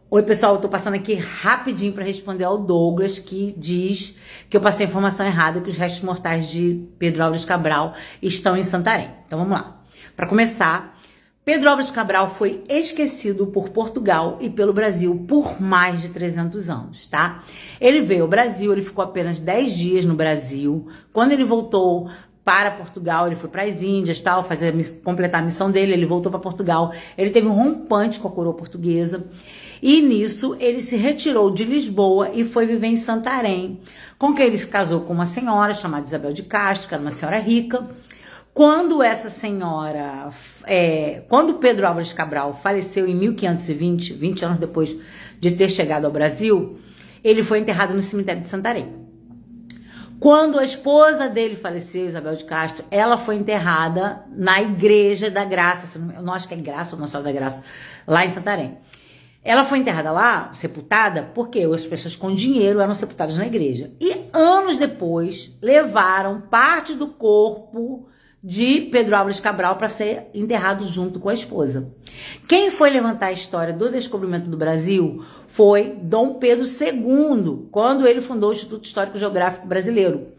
Oi, pessoal, eu tô passando aqui rapidinho para responder ao Douglas, que diz que eu passei a informação errada, que os restos mortais de Pedro Álvares Cabral estão em Santarém. Então vamos lá. Para começar, Pedro Álvares Cabral foi esquecido por Portugal e pelo Brasil por mais de 300 anos, tá? Ele veio ao Brasil, ele ficou apenas 10 dias no Brasil. Quando ele voltou para Portugal, ele foi para as Índias, tal, completar a missão dele, ele voltou para Portugal. Ele teve um rompante com a coroa portuguesa. E nisso ele se retirou de Lisboa e foi viver em Santarém, com quem ele se casou com uma senhora chamada Isabel de Castro, que era uma senhora rica. Quando essa senhora, quando Pedro Álvares Cabral faleceu em 1520, 20 anos depois de ter chegado ao Brasil, ele foi enterrado no cemitério de Santarém. Quando a esposa dele faleceu, Isabel de Castro, ela foi enterrada na Igreja da Graça, eu não acho que é Graça ou Nossa Senhora da Graça, lá em Santarém. Ela foi enterrada lá, sepultada, porque as pessoas com dinheiro eram sepultadas na igreja. E anos depois, levaram parte do corpo de Pedro Álvares Cabral para ser enterrado junto com a esposa. Quem foi levantar a história do descobrimento do Brasil foi Dom Pedro II, quando ele fundou o Instituto Histórico Geográfico Brasileiro.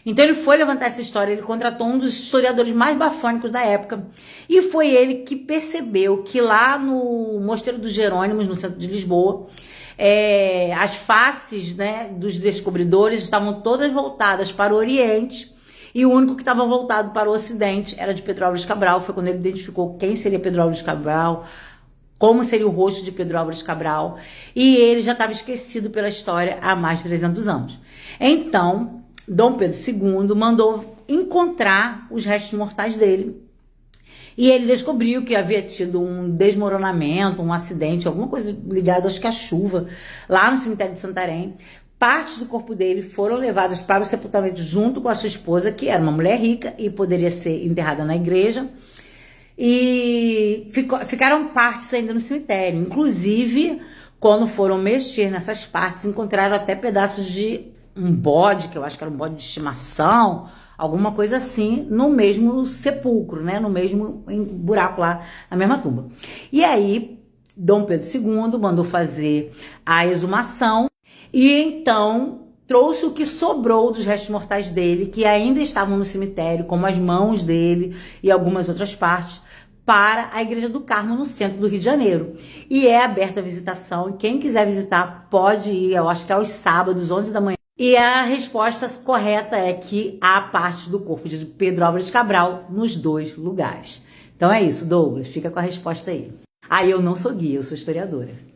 Então ele foi levantar essa história, ele contratou um dos historiadores mais bafônicos da época, e foi ele que percebeu que lá no Mosteiro dos Jerônimos, no centro de Lisboa, as faces, né, dos descobridores estavam todas voltadas para o Oriente, e o único que estava voltado para o Ocidente era de Pedro Álvares Cabral. Foi quando ele identificou quem seria Pedro Álvares Cabral, como seria o rosto de Pedro Álvares Cabral, e ele já estava esquecido pela história há mais de 300 anos. Então Dom Pedro II mandou encontrar os restos mortais dele. E ele descobriu que havia tido um desmoronamento, um acidente, alguma coisa ligada, acho que à chuva, lá no cemitério de Santarém. Partes do corpo dele foram levadas para o sepultamento junto com a sua esposa, que era uma mulher rica e poderia ser enterrada na igreja. E ficaram partes ainda no cemitério. Inclusive, quando foram mexer nessas partes, encontraram até pedaços de um bode, que eu acho que era um bode de estimação, alguma coisa assim, no mesmo sepulcro, né? No mesmo buraco lá, na mesma tumba. E aí, Dom Pedro II mandou fazer a exumação e então trouxe o que sobrou dos restos mortais dele, que ainda estavam no cemitério, como as mãos dele e algumas outras partes, para a Igreja do Carmo, no centro do Rio de Janeiro. E é aberta a visitação, e quem quiser visitar pode ir, eu acho que é aos sábados, 11 da manhã. E a resposta correta é que há parte do corpo de Pedro Álvares Cabral nos dois lugares. Então é isso, Douglas, fica com a resposta aí. Eu não sou guia, eu sou historiadora.